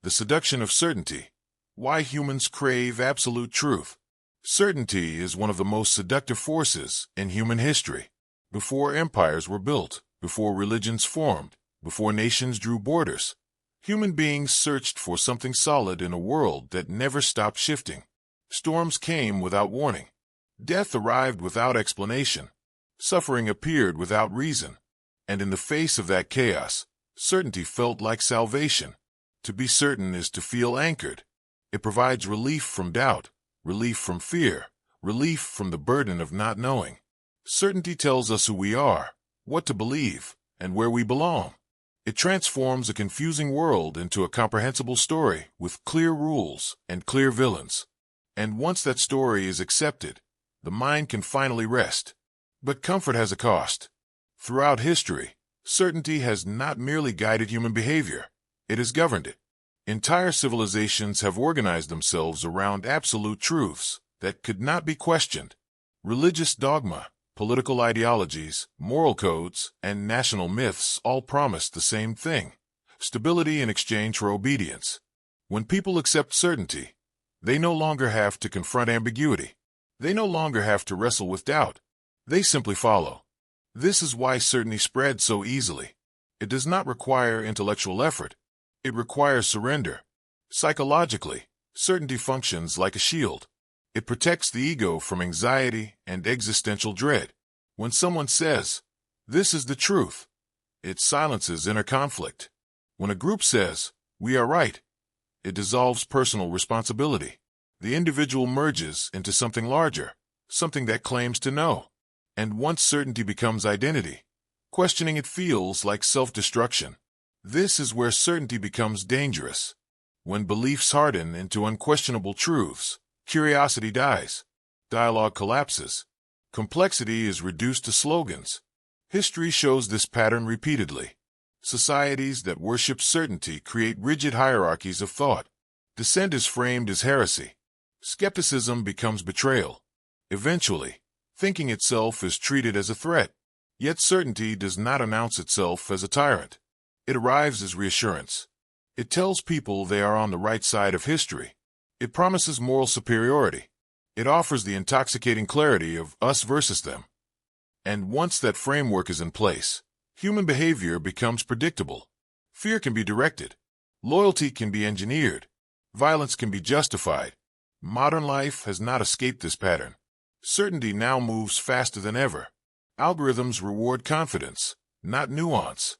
The seduction of certainty. Why humans crave absolute truth. Certainty is one of the most seductive forces in human history. Before empires were built, before religions formed, before nations drew borders, human beings searched for something solid in a world that never stopped shifting. Storms came without warning. Death arrived without explanation. Suffering appeared without reason. And in the face of that chaos, certainty felt like salvation. To be certain is to feel anchored. It provides relief from doubt, relief from fear, relief from the burden of not knowing. Certainty tells us who we are, what to believe, and where we belong. It transforms a confusing world into a comprehensible story with clear rules and clear villains. And once that story is accepted, the mind can finally rest. But comfort has a cost. Throughout history, certainty has not merely guided human behavior, it has governed it. Entire civilizations have organized themselves around absolute truths that could not be questioned. Religious dogma, political ideologies, moral codes, and national myths all promised the same thing: stability in exchange for obedience. When people accept certainty, they no longer have to confront ambiguity. They no longer have to wrestle with doubt. They simply follow. This is why certainty spreads so easily. It does not require intellectual effort. It requires surrender. Psychologically, certainty functions like a shield. It protects the ego from anxiety and existential dread. When someone says, "This is the truth," it silences inner conflict. When a group says, "We are right," it dissolves personal responsibility. The individual merges into something larger, something that claims to know. And once certainty becomes identity, questioning it feels like self-destruction. This is where certainty becomes dangerous. When beliefs harden into unquestionable truths, curiosity dies, dialogue collapses, complexity is reduced to slogans. History shows this pattern repeatedly. Societies that worship certainty create rigid hierarchies of thought. Dissent is framed as heresy. Skepticism becomes betrayal. Eventually, thinking itself is treated as a threat. Yet certainty does not announce itself as a tyrant. It arrives as reassurance. It tells people they are on the right side of history. It promises moral superiority. It offers the intoxicating clarity of us versus them. And once that framework is in place, human behavior becomes predictable. Fear can be directed. Loyalty can be engineered. Violence can be justified. Modern life has not escaped this pattern. Certainty now moves faster than ever. Algorithms reward confidence, not nuance.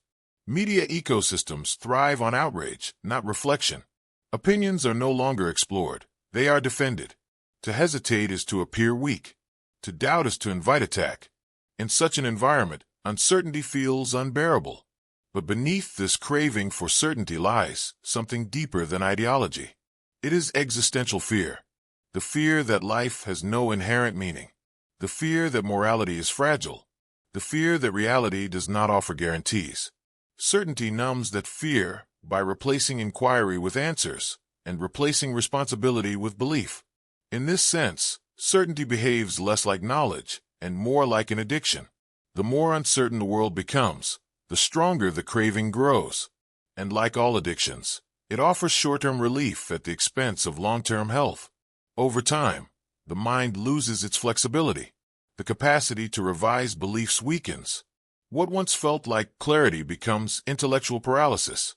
Media ecosystems thrive on outrage, not reflection. Opinions are no longer explored, they are defended. To hesitate is to appear weak. To doubt is to invite attack. In such an environment, uncertainty feels unbearable. But beneath this craving for certainty lies something deeper than ideology. It is existential fear. The fear that life has no inherent meaning. The fear that morality is fragile. The fear that reality does not offer guarantees. Certainty numbs that fear by replacing inquiry with answers and replacing responsibility with belief. In this sense, certainty behaves less like knowledge and more like an addiction. The more uncertain the world becomes, the stronger the craving grows. And like all addictions, it offers short-term relief at the expense of long-term health. Over time, the mind loses its flexibility. The capacity to revise beliefs weakens. What once felt like clarity becomes intellectual paralysis.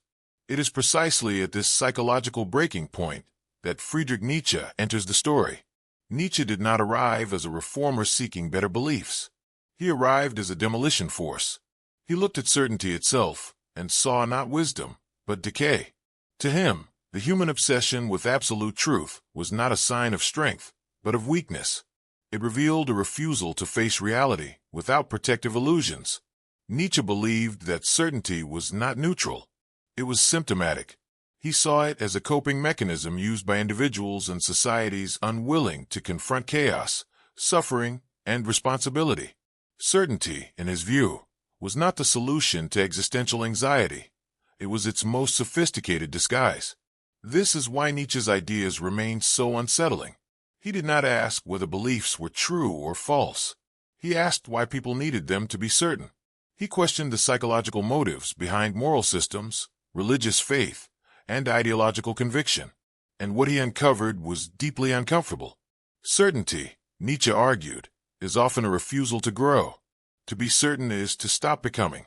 It is precisely at this psychological breaking point that Friedrich Nietzsche enters the story. Nietzsche did not arrive as a reformer seeking better beliefs. He arrived as a demolition force. He looked at certainty itself and saw not wisdom, but decay. To him, the human obsession with absolute truth was not a sign of strength, but of weakness. It revealed a refusal to face reality without protective illusions. Nietzsche believed that certainty was not neutral. It was symptomatic. He saw it as a coping mechanism used by individuals and societies unwilling to confront chaos, suffering, and responsibility. Certainty, in his view, was not the solution to existential anxiety. It was its most sophisticated disguise. This is why Nietzsche's ideas remained so unsettling. He did not ask whether beliefs were true or false. He asked why people needed them to be certain. He questioned the psychological motives behind moral systems, religious faith, and ideological conviction. And what he uncovered was deeply uncomfortable. Certainty, Nietzsche argued, is often a refusal to grow. To be certain is to stop becoming.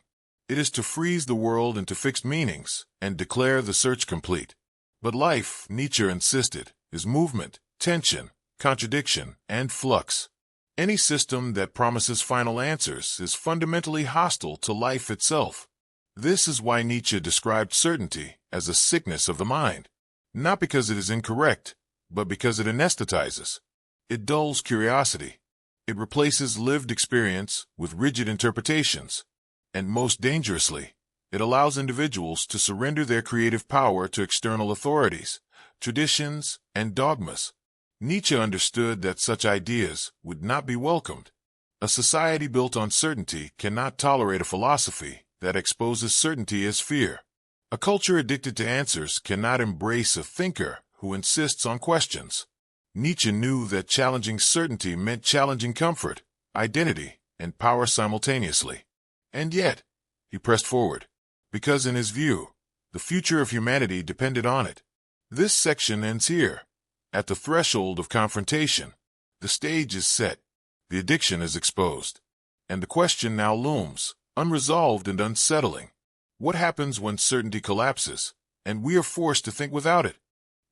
It is to freeze the world into fixed meanings and declare the search complete. But life, Nietzsche insisted, is movement, tension, contradiction, and flux. Any system that promises final answers is fundamentally hostile to life itself. This is why Nietzsche described certainty as a sickness of the mind. Not because it is incorrect, but because it anesthetizes. It dulls curiosity. It replaces lived experience with rigid interpretations. And most dangerously, it allows individuals to surrender their creative power to external authorities, traditions, and dogmas. Nietzsche understood that such ideas would not be welcomed. A society built on certainty cannot tolerate a philosophy that exposes certainty as fear. A culture addicted to answers cannot embrace a thinker who insists on questions. Nietzsche knew that challenging certainty meant challenging comfort, identity, and power simultaneously. And yet, he pressed forward, because in his view, the future of humanity depended on it. This section ends here. At the threshold of confrontation, the stage is set, the addiction is exposed, and the question now looms, unresolved and unsettling. What happens when certainty collapses, and we are forced to think without it?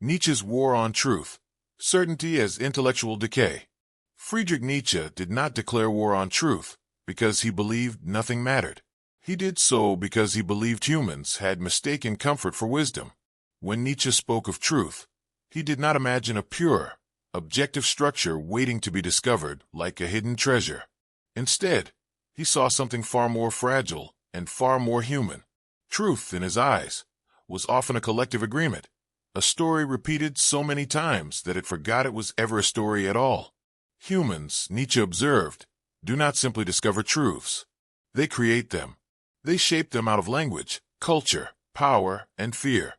Nietzsche's war on truth, certainty as intellectual decay. Friedrich Nietzsche did not declare war on truth because he believed nothing mattered. He did so because he believed humans had mistaken comfort for wisdom. When Nietzsche spoke of truth, he did not imagine a pure, objective structure waiting to be discovered like a hidden treasure. Instead, he saw something far more fragile and far more human. Truth, in his eyes, was often a collective agreement, a story repeated so many times that it forgot it was ever a story at all. Humans, Nietzsche observed, do not simply discover truths. They create them. They shape them out of language, culture, power, and fear.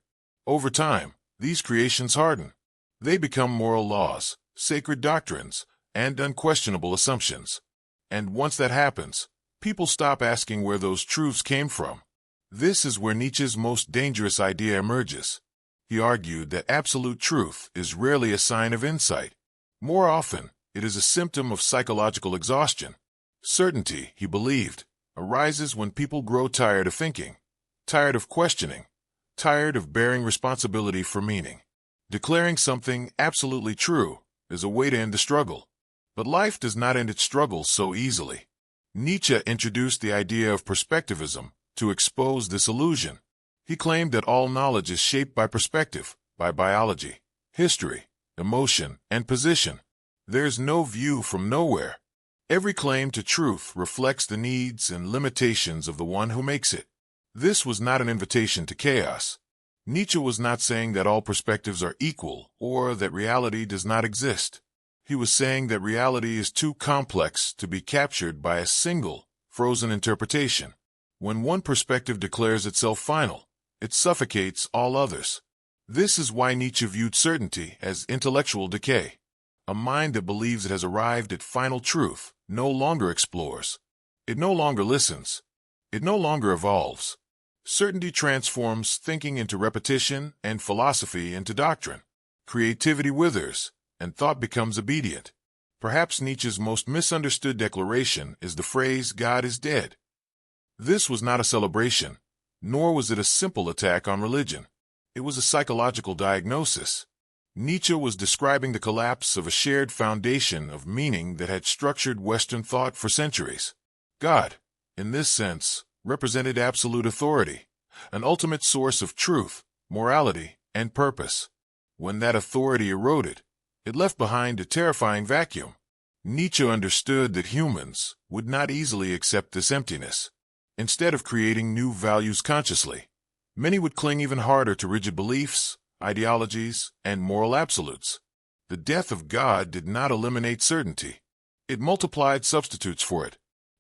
Over time, these creations harden. They become moral laws, sacred doctrines, and unquestionable assumptions. And once that happens, people stop asking where those truths came from. This is where Nietzsche's most dangerous idea emerges. He argued that absolute truth is rarely a sign of insight. More often, it is a symptom of psychological exhaustion. Certainty, he believed, arises when people grow tired of thinking, tired of questioning, tired of bearing responsibility for meaning. Declaring something absolutely true is a way to end the struggle. But life does not end its struggles so easily. Nietzsche introduced the idea of perspectivism to expose this illusion. He claimed that all knowledge is shaped by perspective, by biology, history, emotion, and position. There is no view from nowhere. Every claim to truth reflects the needs and limitations of the one who makes it. This was not an invitation to chaos. Nietzsche was not saying that all perspectives are equal or that reality does not exist. He was saying that reality is too complex to be captured by a single, frozen interpretation. When one perspective declares itself final, it suffocates all others. This is why Nietzsche viewed certainty as intellectual decay. A mind that believes it has arrived at final truth no longer explores. It no longer listens. It no longer evolves. Certainty transforms thinking into repetition and philosophy into doctrine. Creativity withers, and thought becomes obedient. Perhaps Nietzsche's most misunderstood declaration is the phrase, "God is dead." This was not a celebration, nor was it a simple attack on religion. It was a psychological diagnosis. Nietzsche was describing the collapse of a shared foundation of meaning that had structured Western thought for centuries. God, in this sense, represented absolute authority, an ultimate source of truth, morality, and purpose. When that authority eroded, it left behind a terrifying vacuum. Nietzsche understood that humans would not easily accept this emptiness. Instead of creating new values consciously, many would cling even harder to rigid beliefs, ideologies, and moral absolutes. The death of God did not eliminate certainty. It multiplied substitutes for it.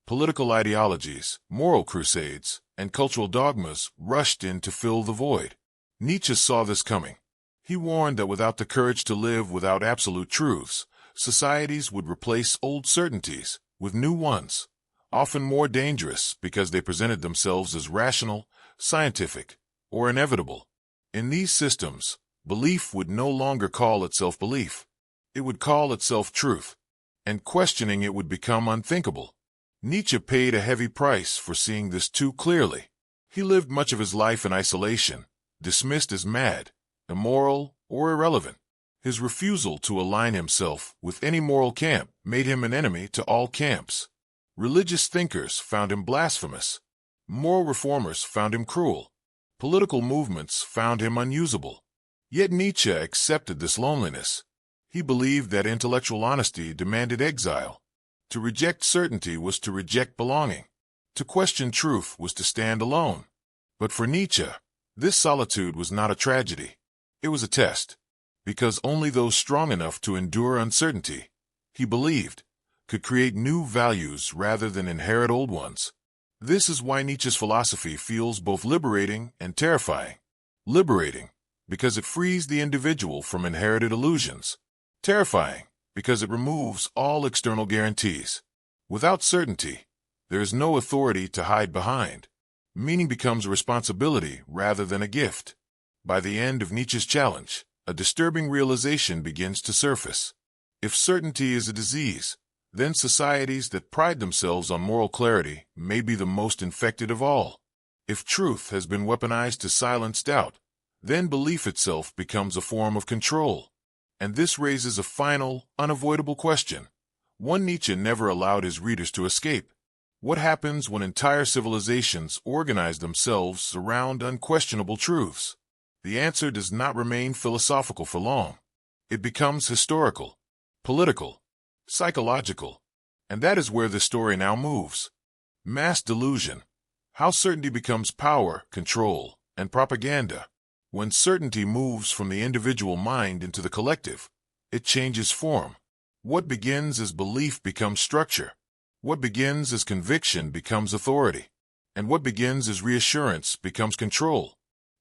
Political ideologies, moral crusades, and cultural dogmas rushed in to fill the void. Nietzsche saw this coming. He warned that without the courage to live without absolute truths, societies would replace old certainties with new ones, often more dangerous because they presented themselves as rational, scientific, or inevitable. In these systems, belief would no longer call itself belief. It would call itself truth, and questioning it would become unthinkable. Nietzsche paid a heavy price for seeing this too clearly. He lived much of his life in isolation, dismissed as mad, immoral, or irrelevant. His refusal to align himself with any moral camp made him an enemy to all camps. Religious thinkers found him blasphemous. Moral reformers found him cruel. Political movements found him unusable. Yet Nietzsche accepted this loneliness. He believed that intellectual honesty demanded exile. To reject certainty was to reject belonging. To question truth was to stand alone. But for Nietzsche, this solitude was not a tragedy. It was a test. Because only those strong enough to endure uncertainty, he believed, could create new values rather than inherit old ones. This is why Nietzsche's philosophy feels both liberating and terrifying. Liberating, because it frees the individual from inherited illusions. Terrifying, because it removes all external guarantees. Without certainty, there is no authority to hide behind. Meaning becomes a responsibility rather than a gift. By the end of Nietzsche's challenge, a disturbing realization begins to surface. If certainty is a disease, then societies that pride themselves on moral clarity may be the most infected of all. If truth has been weaponized to silence doubt, then belief itself becomes a form of control. And this raises a final, unavoidable question, one Nietzsche never allowed his readers to escape. What happens when entire civilizations organize themselves around unquestionable truths? The answer does not remain philosophical for long. It becomes historical, political, psychological, and that is where the story now moves. Mass delusion. How certainty becomes power, control, and propaganda. When certainty moves from the individual mind into the collective, it changes form. What begins as belief becomes structure. What begins as conviction becomes authority. And what begins as reassurance becomes control.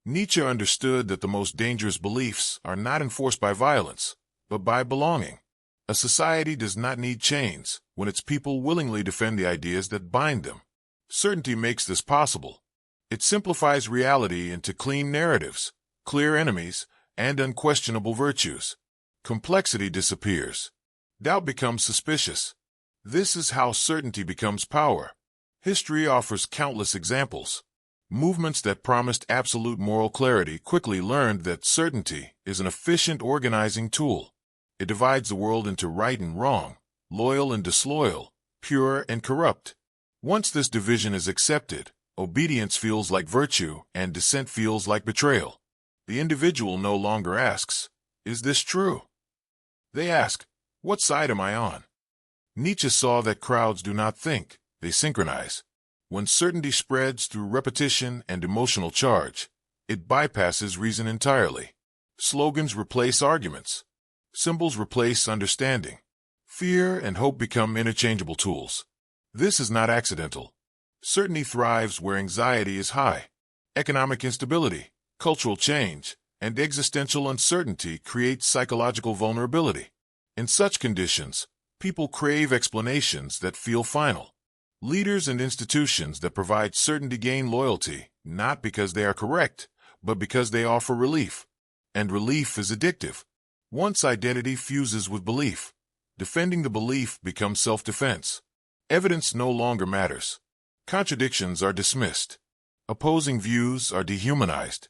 Nietzsche understood that the most dangerous beliefs are not enforced by violence, but by belonging. A society does not need chains when its people willingly defend the ideas that bind them. Certainty makes this possible. It simplifies reality into clean narratives, clear enemies, and unquestionable virtues. Complexity disappears. Doubt becomes suspicious. This is how certainty becomes power. History offers countless examples. Movements that promised absolute moral clarity quickly learned that certainty is an efficient organizing tool. It divides the world into right and wrong, loyal and disloyal, pure and corrupt. Once this division is accepted, obedience feels like virtue and dissent feels like betrayal. The individual no longer asks, "Is this true?" They ask, "What side am I on?" Nietzsche saw that crowds do not think, they synchronize. When certainty spreads through repetition and emotional charge, it bypasses reason entirely. Slogans replace arguments. Symbols replace understanding. Fear and hope become interchangeable tools. This is not accidental. Certainty thrives where anxiety is high. Economic instability, cultural change, and existential uncertainty create psychological vulnerability. In such conditions, people crave explanations that feel final. Leaders and institutions that provide certainty gain loyalty, not because they are correct, but because they offer relief. And relief is addictive. Once identity fuses with belief, defending the belief becomes self-defense. Evidence no longer matters. Contradictions are dismissed. Opposing views are dehumanized.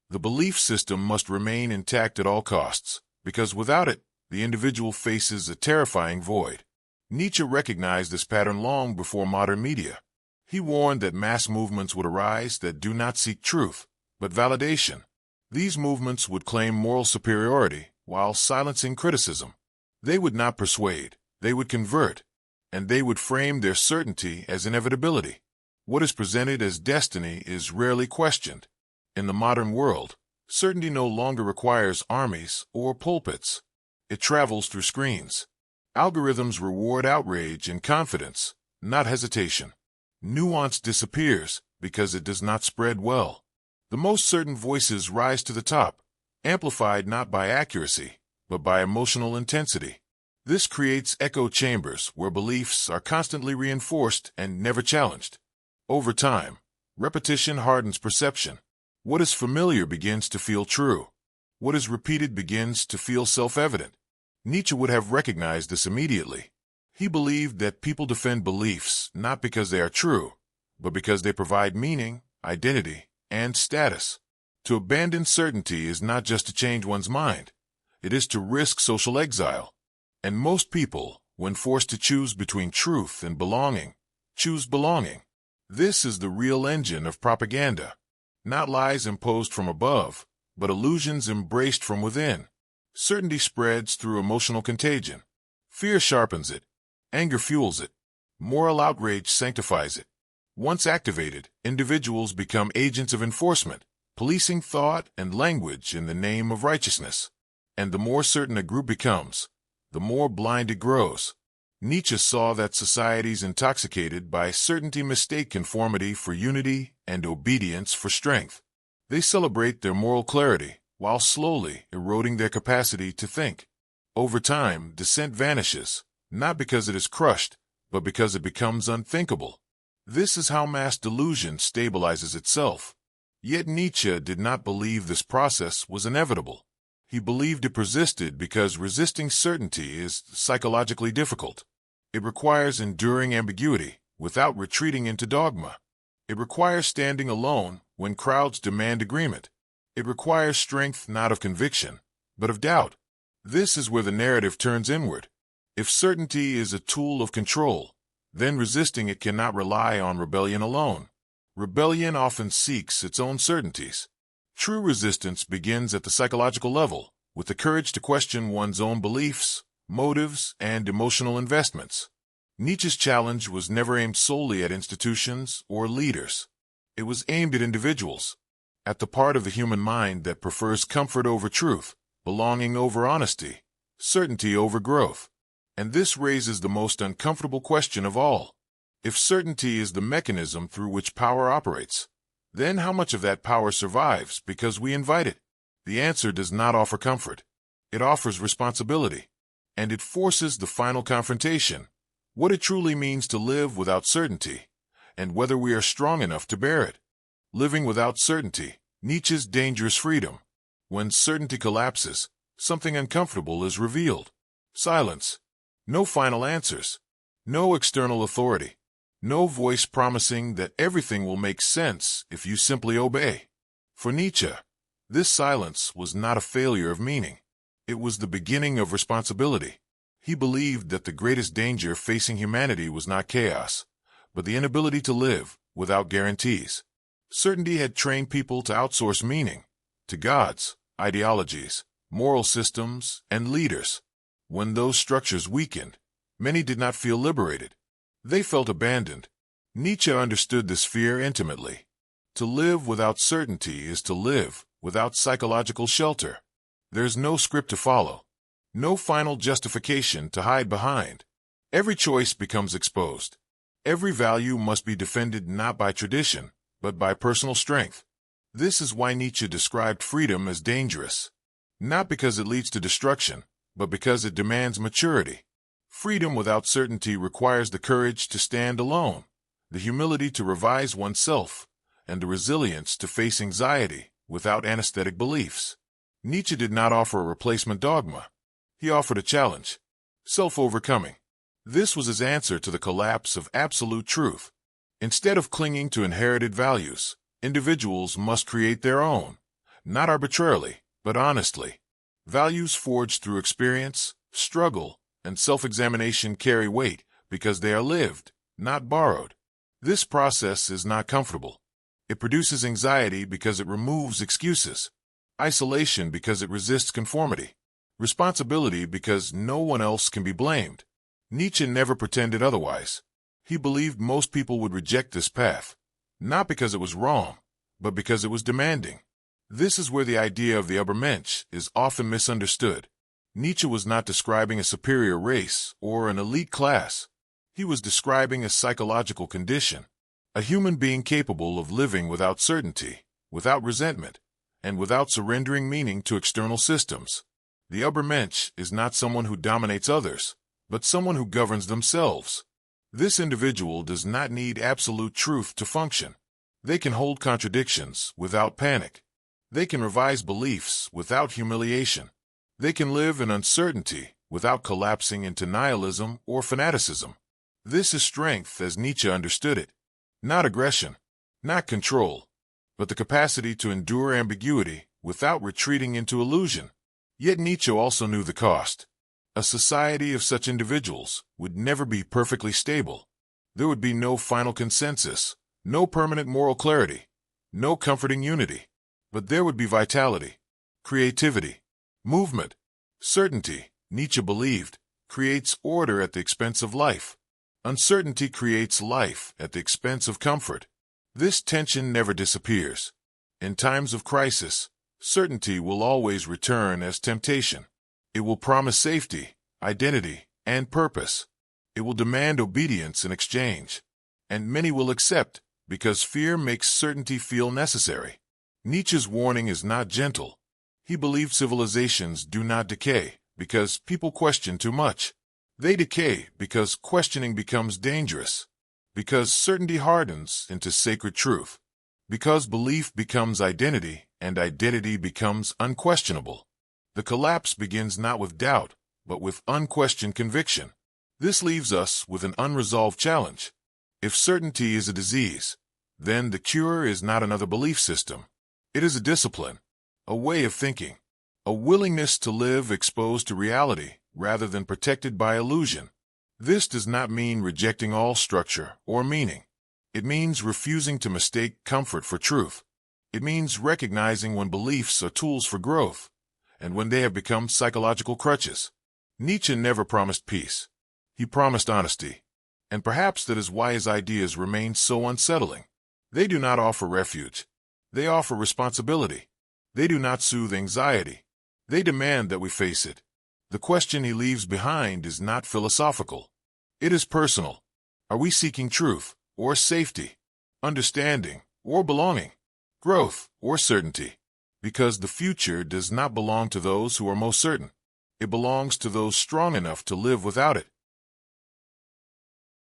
The belief system must remain intact at all costs, because without it, the individual faces a terrifying void. Nietzsche recognized this pattern long before modern media. He warned that mass movements would arise that do not seek truth, but validation. These movements would claim moral superiority while silencing criticism. They would not persuade, they would convert, and they would frame their certainty as inevitability. What is presented as destiny is rarely questioned. In the modern world, certainty no longer requires armies or pulpits. It travels through screens. Algorithms reward outrage and confidence, not hesitation. Nuance disappears because it does not spread well. The most certain voices rise to the top, amplified not by accuracy, but by emotional intensity. This creates echo chambers where beliefs are constantly reinforced and never challenged. Over time, repetition hardens perception. What is familiar begins to feel true. What is repeated begins to feel self-evident. Nietzsche would have recognized this immediately. He believed that people defend beliefs not because they are true, but because they provide meaning, identity, and status. To abandon certainty is not just to change one's mind. It is to risk social exile. And most people, when forced to choose between truth and belonging, choose belonging. This is the real engine of propaganda. Not lies imposed from above, but illusions embraced from within. Certainty spreads through emotional contagion. Fear sharpens it. Anger fuels it. Moral outrage sanctifies it. Once activated, individuals become agents of enforcement, policing thought and language in the name of righteousness. And the more certain a group becomes, the more blind it grows. Nietzsche saw that societies intoxicated by certainty mistake conformity for unity and obedience for strength. They celebrate their moral clarity while slowly eroding their capacity to think. Over time, dissent vanishes, not because it is crushed, but because it becomes unthinkable. This is how mass delusion stabilizes itself. Yet Nietzsche did not believe this process was inevitable. He believed it persisted because resisting certainty is psychologically difficult. It requires enduring ambiguity without retreating into dogma. It requires standing alone when crowds demand agreement. It requires strength not of conviction, but of doubt. This is where the narrative turns inward. If certainty is a tool of control, then resisting it cannot rely on rebellion alone. Rebellion often seeks its own certainties. True resistance begins at the psychological level, with the courage to question one's own beliefs, motives, and emotional investments. Nietzsche's challenge was never aimed solely at institutions or leaders. It was aimed at individuals, at the part of the human mind that prefers comfort over truth, belonging over honesty, certainty over growth. And this raises the most uncomfortable question of all. If certainty is the mechanism through which power operates, then how much of that power survives because we invite it? The answer does not offer comfort. It offers responsibility. And it forces the final confrontation, what it truly means to live without certainty, and whether we are strong enough to bear it. Living without certainty, Nietzsche's dangerous freedom. When certainty collapses, something uncomfortable is revealed. Silence. No final answers. No external authority. No voice promising that everything will make sense if you simply obey. For Nietzsche, this silence was not a failure of meaning. It was the beginning of responsibility. He believed that the greatest danger facing humanity was not chaos, but the inability to live without guarantees. Certainty had trained people to outsource meaning to gods, ideologies, moral systems, and leaders. When those structures weakened, many did not feel liberated. They felt abandoned. Nietzsche understood this fear intimately. To live without certainty is to live without psychological shelter. There's no script to follow, no final justification to hide behind. Every choice becomes exposed. Every value must be defended not by tradition, but by personal strength. This is why Nietzsche described freedom as dangerous. Not because it leads to destruction, but because it demands maturity. Freedom without certainty requires the courage to stand alone, the humility to revise oneself, and the resilience to face anxiety without anesthetic beliefs. Nietzsche did not offer a replacement dogma. He offered a challenge: self-overcoming. This was his answer to the collapse of absolute truth. Instead of clinging to inherited values, individuals must create their own, not arbitrarily, but honestly. Values forged through experience, struggle, and self-examination carry weight because they are lived, not borrowed. This process is not comfortable. It produces anxiety because it removes excuses, isolation because it resists conformity, responsibility because no one else can be blamed. Nietzsche never pretended otherwise. He believed most people would reject this path, not because it was wrong, but because it was demanding. This is where the idea of the Übermensch is often misunderstood. Nietzsche was not describing a superior race or an elite class. He was describing a psychological condition, a human being capable of living without certainty, without resentment, and without surrendering meaning to external systems. The Übermensch is not someone who dominates others, but someone who governs themselves. This individual does not need absolute truth to function. They can hold contradictions without panic. They can revise beliefs without humiliation. They can live in uncertainty without collapsing into nihilism or fanaticism. This is strength as Nietzsche understood it. Not aggression, not control, but the capacity to endure ambiguity without retreating into illusion. Yet Nietzsche also knew the cost. A society of such individuals would never be perfectly stable. There would be no final consensus, no permanent moral clarity, no comforting unity. But there would be vitality, creativity, movement. Certainty, Nietzsche believed, creates order at the expense of life. Uncertainty creates life at the expense of comfort. This tension never disappears. In times of crisis, certainty will always return as temptation. It will promise safety, identity, and purpose. It will demand obedience in exchange. And many will accept because fear makes certainty feel necessary. Nietzsche's warning is not gentle. He believed civilizations do not decay because people question too much. They decay because questioning becomes dangerous, because certainty hardens into sacred truth, because belief becomes identity and identity becomes unquestionable. The collapse begins not with doubt, but with unquestioned conviction. This leaves us with an unresolved challenge. If certainty is a disease, then the cure is not another belief system. It is a discipline, a way of thinking, a willingness to live exposed to reality rather than protected by illusion. This does not mean rejecting all structure or meaning. It means refusing to mistake comfort for truth. It means recognizing when beliefs are tools for growth and when they have become psychological crutches. Nietzsche never promised peace. He promised honesty. And perhaps that is why his ideas remain so unsettling. They do not offer refuge. They offer responsibility. They do not soothe anxiety. They demand that we face it. The question he leaves behind is not philosophical. It is personal. Are we seeking truth or safety, understanding or belonging, growth or certainty? Because the future does not belong to those who are most certain. It belongs to those strong enough to live without it.